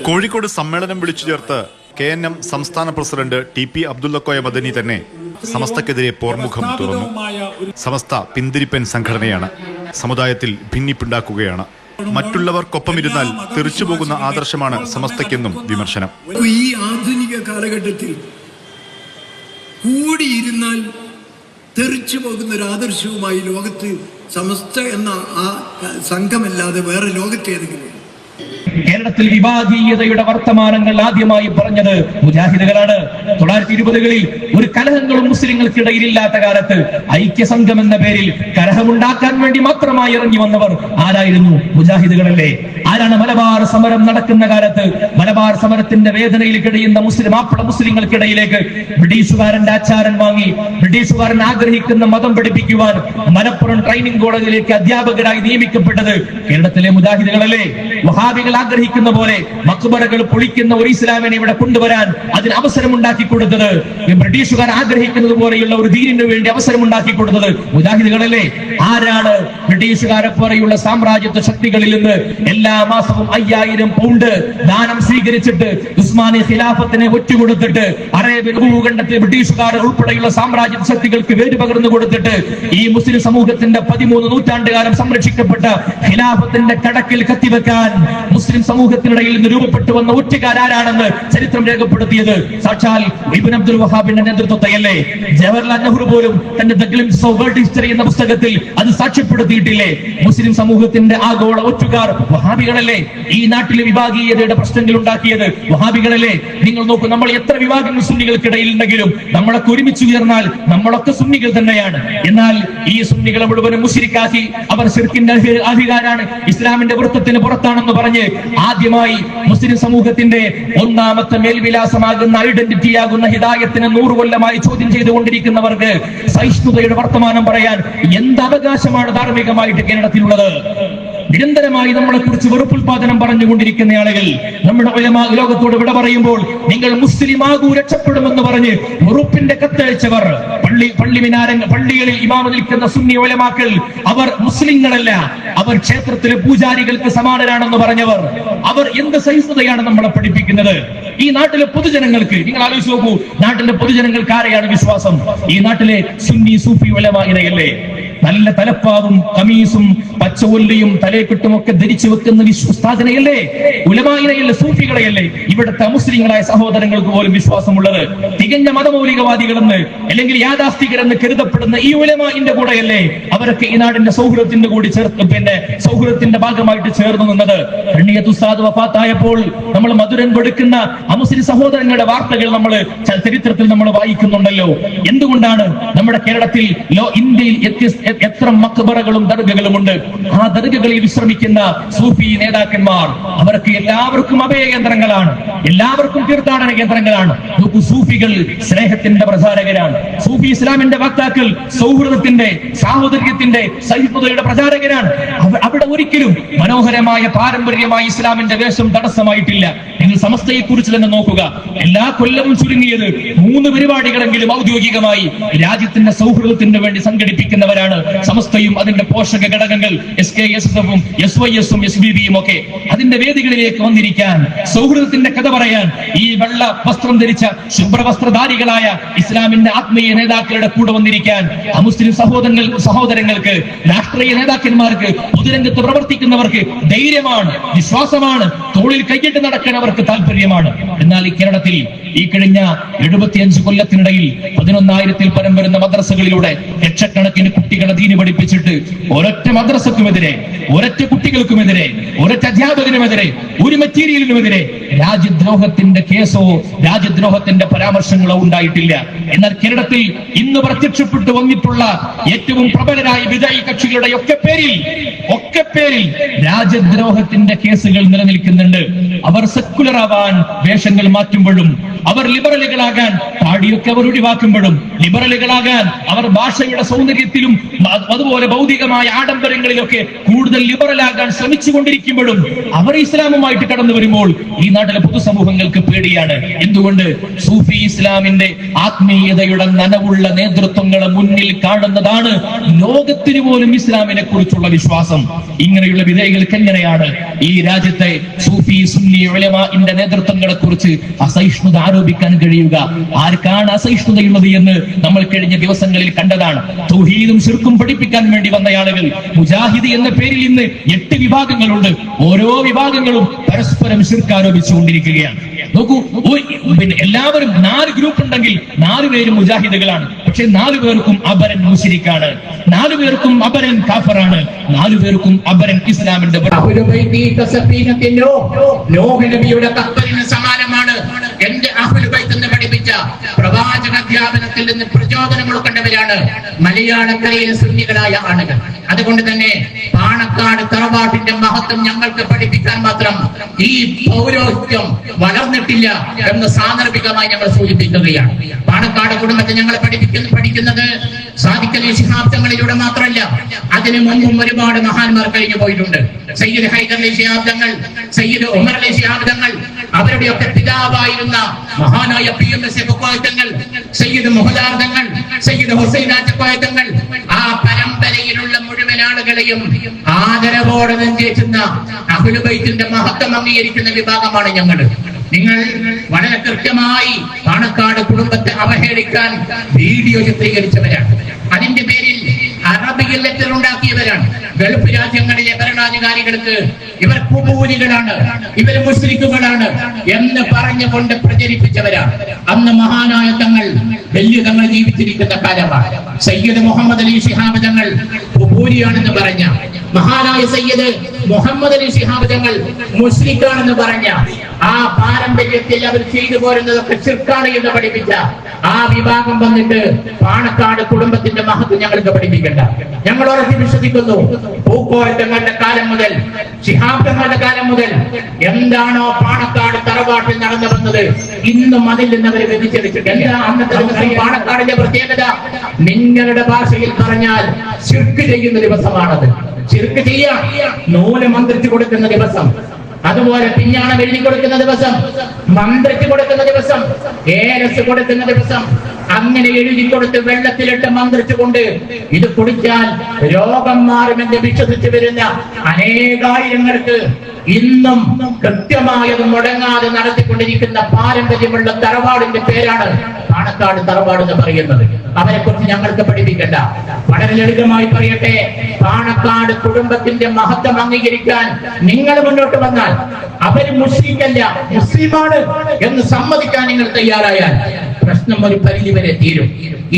കോഴിക്കോട് സമ്മേളനം വിളിച്ചു ചേർത്ത് KNM സംസ്ഥാന പ്രസിഡന്റ് TP അബ്ദുള്ളക്കോയ മദനി തന്നെ സമസ്തക്കെതിരെ പോർമുഖം തുറന്നു. സമസ്ത പിന്തിരിപ്പൻ സംഘടനയാണ്, സമുദായത്തിൽ ഭിന്നിപ്പുണ്ടാക്കുകയാണ്, മറ്റുള്ളവർക്കൊപ്പമിരുന്നാൽ തെറിച്ചുപോകുന്ന ആദർശമാണ് സമസ്തയ്ക്കെന്നും വിമർശനം. ഈ ആധുനിക കാലഘട്ടത്തിൽ കൂടിയിരുന്നാൽ തെറിച്ചു പോകുന്ന ഒരു ആദർശവുമായി ലോകത്ത് സമസ്ത എന്ന ആ സംഘമല്ലാതെ വേറെ ലോകത്ത് ഏതെങ്കിലും? കേരളത്തിൽ വിഭാഗീയതയുടെ വർത്തമാനങ്ങൾ ആദ്യമായി പറഞ്ഞത് മുജാഹിദുകളാണ്. 1920-കളിൽ ഒരു കലഹങ്ങളും മുസ്ലിങ്ങൾക്കിടയിൽ ഇല്ലാത്ത കാലത്ത് ഐക്യസംഘം എന്ന പേരിൽ കലഹമുണ്ടാക്കാൻ വേണ്ടി മാത്രമായി ഇറങ്ങി വന്നവർ ആരായിരുന്നു? മുജാഹിദുകളല്ലേ. ആരാണ് മലബാർ സമരം നടക്കുന്ന കാലത്ത് മലബാർ സമരത്തിന്റെ വേദനയിൽ കഴിയുന്ന മാപ്പിള മുസ്ലിങ്ങൾക്കിടയിലേക്ക് ബ്രിട്ടീഷുകാരന്റെ ആചാരം വാങ്ങി ബ്രിട്ടീഷുകാരൻ ആഗ്രഹിക്കുന്ന മതം പഠിപ്പിക്കുവാൻ മലപ്പുറം ട്രെയിനിങ് കോളേജിലേക്ക് അധ്യാപകരായി നിയമിക്കപ്പെട്ടത് കേരളത്തിലെ മുജാഹിദുകളല്ലേ. വഹാബികൾ ആഗ്രഹിക്കുന്ന പോലെ മക്ബറകൾ പൊളിക്കുന്ന ഒരു ഇസ്ലാമിനെ ഇവിടെ കൊണ്ടുവരാൻ അതിന് അവസരം ഉണ്ടാക്കി കൊടുത്തത്, ബ്രിട്ടീഷുകാർ ആഗ്രഹിക്കുന്നത് പോലെയുള്ള ഒരു ദീനിന് വേണ്ടി അവസരം ഉണ്ടാക്കി കൊടുത്തത് മുജാഹിദുകളല്ലേ. ആരാണ് ബ്രിട്ടീഷുകാരെ പോലെയുള്ള സാമ്രാജ്യത്വ ശക്തികളിൽ നിന്ന് എല്ലാ മാസവും 5000 പൗണ്ട് ദാനം സ്വീകരിച്ചിട്ട് ഉസ്മാനി ഖിലാഫത്തിനെ ഒറ്റുകൊടുത്തിട്ട് അറേബ്യൻ ഭൂഖണ്ഡത്തിൽ ബ്രിട്ടീഷുകാർ ഉൾപ്പെടെയുള്ള സാമ്രാജ്യ ശക്തികൾക്ക് വേര് പകർന്നു കൊടുത്തിട്ട് ഈ മുസ്ലിം സമൂഹത്തിന്റെ 13 നൂറ്റാണ്ടുകാലം സംരക്ഷിക്കപ്പെട്ട ഖിലാഫത്തിന്റെ കടക്കിൽ കത്തിവെക്കാൻ മുസ്ലിം സമൂഹത്തിനിടയിൽ നിന്ന് രൂപപ്പെട്ടു വന്ന ഒറ്റുകാരാണെന്ന് ചരിത്രം രേഖപ്പെടുത്തിയത് സാക്ഷാൽ ഇബ്നു അബ്ദുൽ വഹാബിന്റെ നേതൃത്വത്തെയല്ലേ. ജവഹർലാൽ നെഹ്റു പോലും തന്റെ the glimpse of world history എന്ന പുസ്തകത്തിൽ അത് സാക്ഷ്യപ്പെടുത്തിയിട്ടില്ലേ. മുസ്ലിം സമൂഹത്തിന്റെ ആഗോള ഒറ്റുകാർ വഹാബികളല്ലേ. ഈ നാട്ടിലെ വിഭാഗീയതയുടെ പ്രശ്നങ്ങൾ ഉണ്ടാക്കിയത് വഹാബികളല്ലേ. നിങ്ങൾ നോക്കൂ, നമ്മൾ എത്ര വിഭാഗങ്ങൾ സുന്നികൾക്കിടയിൽ ഉണ്ടെങ്കിലും നമ്മളൊക്കെ ഒരുമിച്ച് ഉയർന്നാൽ നമ്മളൊക്കെ സുന്നികൾ തന്നെയാണ്. എന്നാൽ ഈ സുന്നികളെ മുഴുവനും മുശ്രിക്കാക്കി അവർ ശിർക്കിന്റെ അധികാരാണ്, ഇസ്ലാമിന്റെ വൃത്തത്തിന് പുറത്താണെന്ന് പറഞ്ഞ് ആദ്യമായി മുസ്ലിം സമൂഹത്തിന്റെ ഒന്നാമത്തെ മേൽവിലാസമാകുന്ന ഐഡന്റിറ്റിയാകുന്ന ഹിദായത്തിനെ 100 കൊല്ലമായി ചോദ്യം ചെയ്തുകൊണ്ടിരിക്കുന്നവർക്ക് സഹിഷ്ണുതയുടെ വർത്തമാനം പറയാൻ എന്ത് അവകാശമാണ് ധാർമ്മികമായിട്ട് കേരളത്തിലുള്ളത്? നിരന്തരമായി നമ്മളെ കുറിച്ച് വെറുപ്പുൽപാദനം പറഞ്ഞുകൊണ്ടിരിക്കുന്ന ആളുകൾ നമ്മുടെ ഉലമാ ലോകത്തോട് വിട പറയുമ്പോൾ നിങ്ങൾ മുസ്ലിം ആകൂ രക്ഷപ്പെടുമെന്ന് പറഞ്ഞ് വെറുപ്പിന്റെ കത്തയച്ചവർ, പള്ളികളിൽ ഇമാമ നിൽക്കുന്ന സുന്നി ഉലമാക്കൾ അവർ മുസ്ലിങ്ങളല്ല, അവർ ക്ഷേത്രത്തിലെ പൂജാരികൾക്ക് സമാനരാണെന്ന് പറഞ്ഞവർ, അവർ എന്ത് സഹിഷ്ണുതയാണ് നമ്മളെ പഠിപ്പിക്കുന്നത്? ഈ നാട്ടിലെ പൊതുജനങ്ങൾക്ക് നിങ്ങൾ ആലോചിച്ച് നോക്കൂ, നാട്ടിലെ പൊതുജനങ്ങൾക്ക് ആരെയാണ് വിശ്വാസം? ഈ നാട്ടിലെ സുന്നി സൂഫി ഉലമാ ഇനയല്ലേ. നല്ല തലപ്പാവും കമീസും പച്ചവൊല്ലിയും തലയെക്കെട്ടും ഒക്കെ ധരിച്ചു വെക്കുന്ന ഉസ്താദിനെയല്ലേ, ഉലമായിനെയല്ലേ, സൂഫികളെയല്ലേ ഇവിടുത്തെ മുസ്ലിങ്ങളായ സഹോദരങ്ങൾക്ക് പോലും വിശ്വാസമുള്ളത്. തികഞ്ഞ മതമൗലികവാദികളെന്ന് അല്ലെങ്കിൽ യാഥാസ്ഥികരെന്ന് കരുതപ്പെടുന്ന ഈ ഉലമാഇന്റെ കൂടെയല്ലേ അവരൊക്കെ ഈ നാടിന്റെ സൗഹൃദത്തിന്റെ കൂടി സൗഹൃദത്തിന്റെ ഭാഗമായിട്ട് ചേർന്ന് നിന്നത്. കണ്ണിയത്ത് ഉസ്താദ് വഫാത്തായപ്പോൾ നമ്മൾ മധുരം കൊടുക്കുന്ന മുസ്ലിം സഹോദരങ്ങളുടെ വാർത്തകൾ നമ്മൾ ചരിത്രത്തിൽ നമ്മൾ വായിക്കുന്നുണ്ടല്ലോ. എന്തുകൊണ്ടാണ് നമ്മുടെ കേരളത്തിൽ ഇന്ത്യയിൽ എത്ര മക്ബറകളും ദർഗകളും ഉണ്ട്? ആ ദർഗകളിൽ വിശ്രമിക്കുന്ന സൂഫി നേതാക്കന്മാർ അവർക്ക് എല്ലാവർക്കും അഭയകേന്ദ്രങ്ങളാണ്, എല്ലാവർക്കും തീർത്ഥാടന കേന്ദ്രങ്ങളാണ്. നോക്കൂ, സൂഫികൾ സ്നേഹത്തിന്റെ പ്രചാരകരാണ്. സൂഫി ഇസ്ലാമിന്റെ വക്താക്കൾ സൗഹൃദത്തിന്റെ, സാഹോദര്യത്തിന്റെ, സഹിഷ്ണുതയുടെ പ്രചാരകരാണ്. അവിടെ ഒരിക്കലും മനോഹരമായ പാരമ്പര്യമായ ഇസ്ലാമിന്റെ വേഷം തടസ്സമായിട്ടില്ല. നിങ്ങൾ സമസ്തയെ കുറിച്ച് തന്നെ നോക്കുക, എല്ലാ കൊല്ലവും ചുരുങ്ങിയത് 3 പരിപാടികളെങ്കിലും ഔദ്യോഗികമായി രാജ്യത്തിന്റെ സൗഹൃദത്തിന് വേണ്ടി സംഘടിപ്പിക്കുന്നവരാണ് സമസ്തയും അതിന്റെ പോഷക ഘടകങ്ങൾ SKSSF-ഉം SYS-ഉം SBB-യും ഒക്കെ. അതിന്റെ വേദികളിലേക്ക് വന്നിരിക്കാൻ, സൗഹൃദത്തിന്റെ കഥ പറയാൻ ഈ വെള്ള വസ്ത്രം ധരിച്ച ശുഭ്രവസ്ത്രധാരികളായ ഇസ്ലാമിന്റെ ആത്മീയ നേതാക്കളുടെ കൂടെ വന്നിരിക്കാൻ മുസ്ലിം സഹോദരങ്ങൾക്ക്, രാഷ്ട്രീയ നേതാക്കന്മാർക്ക്, പൊതുരംഗത്ത് പ്രവർത്തിക്കുന്നവർക്ക് ധൈര്യമാണ്, വിശ്വാസമാണ്, തോളിൽ കൈയിട്ട് നടക്കുന്നവർക്ക് താല്പര്യമാണ്. എന്നാൽ ഈ കേരളത്തിൽ ഈ കഴിഞ്ഞ 75 കൊല്ലത്തിനിടയിൽ 11,000-ൽ പരം വരുന്ന മദ്രസകളിലൂടെ ലക്ഷക്കണക്കിന് കുട്ടികളെ ദീന് പഠിപ്പിച്ചിട്ട് ഒരൊറ്റ മദ്രസക്കുമെതിരെ, ഒരൊറ്റ കുട്ടികൾക്കുമെതിരെ, ഒരൊറ്റ അധ്യാപകനുമെതിരെ, ഒരു മെറ്റീരിയലിനുമെതിരെ രാജ്യദ്രോഹത്തിന്റെ കേസോ രാജ്യദ്രോഹത്തിന്റെ പരാമർശങ്ങളോ ഉണ്ടായിട്ടില്ല. എന്നാൽ കേരളത്തിൽ ഇന്ന് പ്രത്യക്ഷപ്പെട്ടു വന്നിട്ടുള്ള ഏറ്റവും പ്രബലരായ വിജയി കക്ഷികളുടെ ഒക്കെ പേരിൽ രാജ്യദ്രോഹത്തിന്റെ കേസുകൾ നിലനിൽക്കുന്നുണ്ട്. അവർ സെക്കുലർ ആവാൻ വേഷങ്ങൾ മാറ്റുമ്പോഴും, അവർ ലിബറലുകളാകാൻ താടിയൊക്കെ അവർ ഒഴിവാക്കുമ്പോഴും ലിബറലുകളാകാൻ അവർ ഭാഷയുടെ സൗന്ദര്യത്തിലും അതുപോലെ ഭൗതികമായ ആഡംബരങ്ങളിലൊക്കെ കൂടുതൽ ലിബറലാകാൻ ശ്രമിച്ചുകൊണ്ടിരിക്കുമ്പോഴും അവർ ഇസ്ലാമുമായിട്ട് കടന്നു വരുമ്പോൾ ഈ നാട്ടിലെ പൊതുസമൂഹങ്ങൾക്ക് പേടിയാണ്. എന്തുകൊണ്ട്? സൂഫി ഇസ്ലാമിന്റെ ആത്മീയതയുടെ നനവുള്ള നേതൃത്വങ്ങളെ മുന്നിൽ കാണുന്നതാണ് ലോകത്തിന് പോലും ഇസ്ലാമിനെ കുറിച്ചുള്ള വിശ്വാസം. ഇങ്ങനെയുള്ള വിധേയകൾക്ക് എങ്ങനെയാണ് ഈ രാജ്യത്തെ സൂഫി സുന്നി ഉലമാഇന്റെ നേതൃത്വങ്ങളെ കുറിച്ച് അസഹിഷ്ണുത ആരോപിക്കാൻ കഴിയുക? ആർക്കാണ് അസഹിഷ്ണുതയുള്ളത് എന്ന് നമ്മൾ കഴിഞ്ഞ ദിവസങ്ങളിൽ കണ്ടതാണ്. തൗഹീദും ശിർക്കും പഠിപ്പിക്കാൻ വേണ്ടി വന്ന ആളുകൾ മുജാഹിദ് എന്ന പേരിൽ ഇന്ന് 8 വിഭാഗങ്ങളുണ്ട്. ഓരോ വിഭാഗങ്ങളും പരസ്പരം ശിർക്ക് ആരോപിച്ചുകൊണ്ടിരിക്കുകയാണ്. നോക്കൂ, പിന്നെ എല്ലാവരും 4 ഗ്രൂപ്പ് ഉണ്ടെങ്കിൽ 4 പേരും മുജാഹിദുകളാണ്. പക്ഷെ 4 പേർക്കും അപരൻ മുശ്രിക്കാണ്, 4 പേർക്കും അപരൻ കാഫറാണ്, 4 പേർക്കും അപരൻ ഇസ്ലാമിന്റെ നബിയുടെ കപ്പലിന് സമാനമാണ് എന്റെ അഹ്ലുൽ ബൈത്ത് എന്ന് പഠിപ്പിച്ച പ്രവാചക അധ്യാപനത്തിൽ നിന്ന് പ്രചോദനം ഉൾക്കൊണ്ടവരാണ് മലയാളക്കരയിലെ സുന്നികളായ ആളുകൾ. അതുകൊണ്ട് തന്നെ പാണക്കാട് തറവാട്ടിന്റെ മഹത്വം ഞങ്ങൾക്ക് പഠിപ്പിക്കാൻ മാത്രം ഈ പൗരോഹിത്യം വളർന്നിട്ടില്ല എന്ന് സാന്ദർഭികമായി ഞങ്ങൾ സൂചിപ്പിക്കുകയാണ്. പാണക്കാട് കുടുംബത്തെ ഞങ്ങൾ പഠിക്കുന്നത് സാദിഖ് അലി ശിഹാബ് തങ്ങളിലൂടെ മാത്രമല്ല, അതിനു മുമ്പും ഒരുപാട് മഹാന്മാർ കഴിഞ്ഞു പോയിട്ടുണ്ട്. സയ്യിദ് ഹൈദർ അലി ശിഹാബ് തങ്ങൾ, സയ്യിദ് ഉമർ അലി ശിഹാബ് തങ്ങൾ, അവരുടെയൊക്കെ പിതാവായിരുന്ന മഹാനായ PMS കോയത്തങ്ങൾ, സയ്യിദ് മുഹദാർ തങ്ങൾ, സയ്യിദ് ഹുസൈൻ കോയത്തങ്ങൾ, ആ പരമ്പരയിലുള്ള മുഴുവൻ ആളുകളെയും ആദരവോടെ നെഞ്ചേറ്റുന്ന അഹ്ലുൽ ബൈത്തിന്റെ മഹത്വം അംഗീകരിക്കുന്ന വിഭാഗമാണ് ഞങ്ങൾ. നിങ്ങൾ വളരെ കൃത്യമായി പാണക്കാട് കുടുംബത്തെ അവഹേളിക്കാൻ വീഡിയോ ചിത്രീകരിച്ചവരാണ്. അതിന്റെ പേരിൽ അറബിയിൽ ലെറ്റർ ഉണ്ടാക്കിയവരാണ്. ഗൾഫ് രാജ്യങ്ങളിലെ ഭരണാധികാരികൾക്ക് ഇവർ കുബൂരികളാണ്, ഇവർ മുസ്ലിക്കുകളാണ് എന്ന് പറഞ്ഞുകൊണ്ട് പ്രചരിപ്പിച്ചവരാണ്. അന്ന് മഹാനായ തങ്ങൾ, വലിയ തങ്ങൾ ജീവിച്ചിരിക്കുന്ന കാലമാണ്. സയ്യിദ് മുഹമ്മദ് അലി ശിഹാബ് തങ്ങൾ കുബൂരിയാണെന്ന് പറഞ്ഞ, മഹാനായ സയ്യിദ് മുഹമ്മദ് അലി ശിഹാബ് തങ്ങൾ മുസ്ലിക്കാണെന്ന് പറഞ്ഞ, ആ പാരമ്പര്യത്തിൽ അവർ ചെയ്തു പോരുന്നതൊക്കെ ശിർക്കാണ് എന്ന് പഠിപ്പിച്ച ആ വിഭാഗം വന്നിട്ട് പാണക്കാട് കുടുംബത്തിന്റെ മഹത്വം ഞങ്ങൾക്ക് പഠിപ്പിക്കണ്ട. ഞങ്ങൾ ഉറച്ചു വിശ്വസിക്കുന്നു, പൂക്കോയത്തങ്ങളുടെ കാലം മുതൽ, ശിഹാബ് തങ്ങളുടെ കാലം മുതൽ എന്താണോ പാണക്കാട് തറവാട്ടിൽ നടന്നു വന്നത്, ഇന്നും അതിൽ നിന്ന് അവർ വ്യതിചലിച്ചിട്ടില്ല. അന്നത്തെ ദിവസം പാണക്കാടിന്റെ പ്രത്യേകത, നിങ്ങളുടെ ഭാഷയിൽ പറഞ്ഞാൽ ശിർക്ക് ചെയ്യുന്ന ദിവസമാണത്. ശിർക്ക് ചെയ്യാൻ നൂല് മന്ത്രിച്ചു കൊടുക്കുന്ന ദിവസം, അതുപോലെ പിഞ്ഞാണം എഴുതി കൊടുക്കുന്ന ദിവസം, മന്ത്രിച്ചു കൊടുക്കുന്ന ദിവസം, ഏലസ് കൊടുക്കുന്ന ദിവസം, അങ്ങനെ എഴുതി കൊടുത്ത് വെള്ളത്തിലിട്ട് മന്ത്രിച്ചുകൊണ്ട് ഇത് കുടിച്ചാൽ രോഗം മാറുമെന്ന് വിശ്വസിച്ചു വരുന്ന അനേകായിരങ്ങൾക്ക് ഇന്നും കൃത്യമായത് മുടങ്ങാതെ നടത്തിക്കൊണ്ടിരിക്കുന്ന പാരമ്പര്യമുള്ള തറവാടിന്റെ പേരാണ് പാണക്കാട് തറവാട് എന്ന് പറയുന്നത്. അവരെ കുറിച്ച് ഞങ്ങൾക്ക് പഠിപ്പിക്കണ്ട. വളരെ ലളിതമായി പറയട്ടെ, പാണക്കാട് കുടുംബത്തിന്റെ മഹത്വം അംഗീകരിക്കാൻ നിങ്ങൾ മുന്നോട്ട് വന്നാൽ, അവര് മുസ്ലിമല്ല മുസ്ലിമാണ് എന്ന് സമ്മതിക്കാൻ നിങ്ങൾ തയ്യാറായാൽ പ്രശ്നം ഒരു പരിധി വരെ തീരും.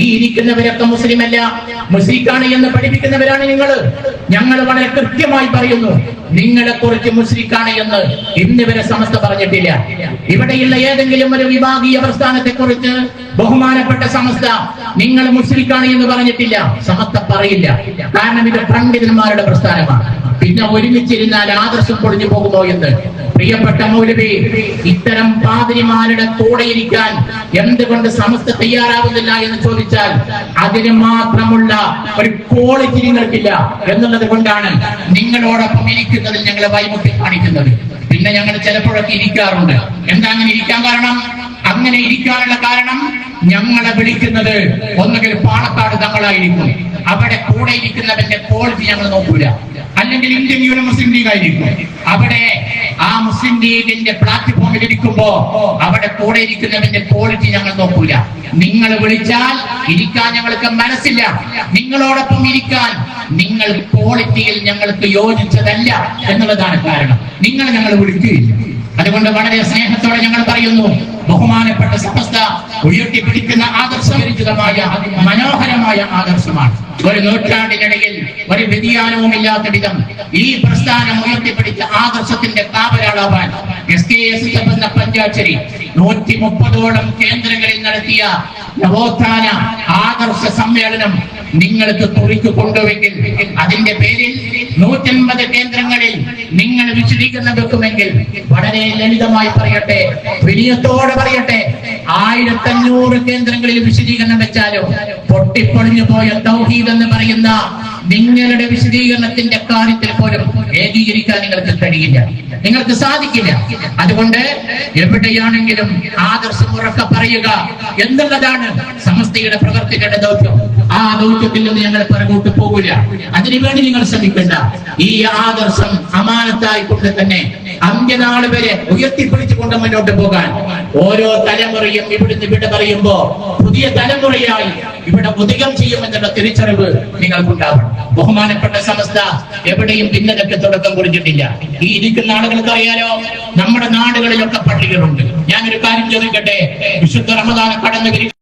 ഈ ഇരിക്കുന്നവരൊക്കെ മുസ്ലിമല്ല മുസ്ലിക്കാണ് എന്ന് പഠിപ്പിക്കുന്നവരാണ് നിങ്ങൾ. ഞങ്ങൾ വളരെ കൃത്യമായി പറയുന്നു, നിങ്ങളെ കുറിച്ച് മുസ്ലിക്കാണ് എന്ന് ഇന്ന് വരെ സമസ്ത പറഞ്ഞിട്ടില്ല. ഇവിടെയുള്ള ഏതെങ്കിലും ഒരു വിഭാഗീയ പ്രസ്ഥാനത്തെ കുറിച്ച് ബഹുമാനപ്പെട്ട സമസ്ത നിങ്ങൾ മുസ്ലിക്കാണ് എന്ന് പറഞ്ഞിട്ടില്ല. സമസ്ത പറയില്ല. കാരണം ഇത് പണ്ഡിതന്മാരുടെ പ്രസ്ഥാനമാണ്. പിന്നെ ഒരുമിച്ചിരുന്നാൽ ആദർശം പൊളിഞ്ഞു പോകുമോ എന്ന് പ്രിയപ്പെട്ട മൗലവി, ഇത്തരം പാതിരിമാരുടെ കൂടെ ഇരിക്കാൻ എന്തുകൊണ്ട് സമസ്ത തയ്യാറാവുന്നില്ല എന്ന് ചോദിച്ചാൽ അതിന് മാത്രമുള്ള ഒരു ക്വാളിറ്റി നിങ്ങൾക്കില്ല എന്നുള്ളത് കൊണ്ടാണ് നിങ്ങളോടൊപ്പം ഇരിക്കുന്നതിൽ ഞങ്ങളെ വൈമുഖ്യം കാണിക്കുന്നത്. പിന്നെ ഞങ്ങൾ ചിലപ്പോഴൊക്കെ ഇരിക്കാറുണ്ട്. എന്താ അങ്ങനെ ഇരിക്കാൻ കാരണം? അങ്ങനെ ഇരിക്കാനുള്ള കാരണം, ഞങ്ങളെ വിളിക്കുന്നത് ഒന്നുകിൽ പാണക്കാട് തങ്ങളായിരിക്കും, അവിടെ കൂടെ ഇരിക്കുന്നവന്റെ ക്വാളിറ്റി ഞങ്ങൾ നോക്കൂല. അല്ലെങ്കിൽ ഇന്ത്യൻ യൂണിയൻ മുസ്ലിം ലീഗ് ആയിരിക്കും, അവിടെ ആ മുസ്ലിം ലീഗിന്റെ പ്ലാറ്റ്ഫോമിൽ ഇരിക്കുമ്പോ അവിടെ കൂടെ ഇരിക്കുന്നവന്റെ ക്വാളിറ്റി ഞങ്ങൾ നോക്കൂല. നിങ്ങൾ വിളിച്ചാൽ ഇരിക്കാൻ ഞങ്ങൾക്ക് മനസ്സില്ല. നിങ്ങളോടൊപ്പം ഇരിക്കാൻ നിങ്ങൾ ക്വാളിറ്റിയിൽ ഞങ്ങൾക്ക് യോജിച്ചതല്ല എന്നുള്ളതാണ് കാരണം. നിങ്ങൾ ഞങ്ങൾ വിളിക്കുകയില്ല. അതുകൊണ്ട് വളരെ സ്നേഹത്തോടെ ഞങ്ങൾ പറയുന്നു, ബഹുമാനപ്പെട്ട സമസ്ത ഉയർത്തിപ്പിടിക്കുന്ന ആദർശപരിചിതമായ മനോഹരമായ ആദർശമാണ്. ഒരു നൂറ്റാണ്ടിനിടയിൽ ഒരു വ്യതിയാനവും ഇല്ലാത്ത വിധം ഈ പ്രസ്ഥാനം ഉയർത്തിപ്പിടിച്ച ആദർശത്തിന്റെ കാവലാളാവാൻ SKSF എന്ന പഞ്ചാക്ഷരി 130ഓളം കേന്ദ്രങ്ങളിൽ നടത്തിയ നവോത്ഥാന ആദർശ സമ്മേളനം നിങ്ങൾക്ക് കുറിക്ക് കൊണ്ടുവെങ്കിൽ അതിന്റെ പേരിൽ 150 കേന്ദ്രങ്ങളിൽ നിങ്ങൾ വിശദീകരണം വെക്കുമെങ്കിൽ വളരെ ലളിതമായി പറയട്ടെ, വിനയത്തോടെ പറയട്ടെ, 1500 കേന്ദ്രങ്ങളിൽ വിശദീകരണം വെച്ചാലും പൊട്ടിപ്പൊളിഞ്ഞു പോയ തൗഹീദ് എന്ന് പറയുന്ന നിങ്ങളുടെ വിശദീകരണത്തിന്റെ കാര്യത്തിൽ പോലും ഏകീകരിക്കാൻ നിങ്ങൾക്ക് കഴിയില്ല, നിങ്ങൾക്ക് സാധിക്കില്ല. അതുകൊണ്ട് എവിടെയാണെങ്കിലും ആദർശം ഉറക്കെ പറയുക എന്നുള്ളതാണ് സമസ്തയുടെ പ്രവർത്തകരുടെ ദൗത്യം. ആ ദൗത്യത്തിൽ നിന്ന് ഞങ്ങൾ പുറകോട്ട് പോകില്ല. അതിനുവേണ്ടി നിങ്ങൾ ശ്രമിക്കേണ്ട. ഈ ആദർശം അമാനത്തായിക്കൊണ്ട് തന്നെ അന്ത്യനാൾ വരെ ഉയർത്തിപ്പിടിച്ചുകൊണ്ട് മുന്നോട്ട് പോകാൻ ഓരോ തലമുറയും ഇവിടുന്ന് ഇവിടെ പറയുമ്പോ പുതിയ തലമുറയായി ഇവിടെ ഉദയം ചെയ്യുമെന്നുള്ള തിരിച്ചറിവ് നിങ്ങൾക്കുണ്ടാവണം. ബഹുമാനപ്പെട്ട സമസ്ത എവിടെയും ഭിന്നതയ്ക്ക് തുടക്കം കുറിച്ചിട്ടില്ല. ഈ ഇരിക്കുന്ന ആളുകൾക്ക് അറിയാലോ, നമ്മുടെ നാടുകളിലൊക്കെ പള്ളികളുണ്ട്. ഞാനൊരു കാര്യം ചോദിക്കട്ടെ, വിശുദ്ധ റമദാൻ കടന്നു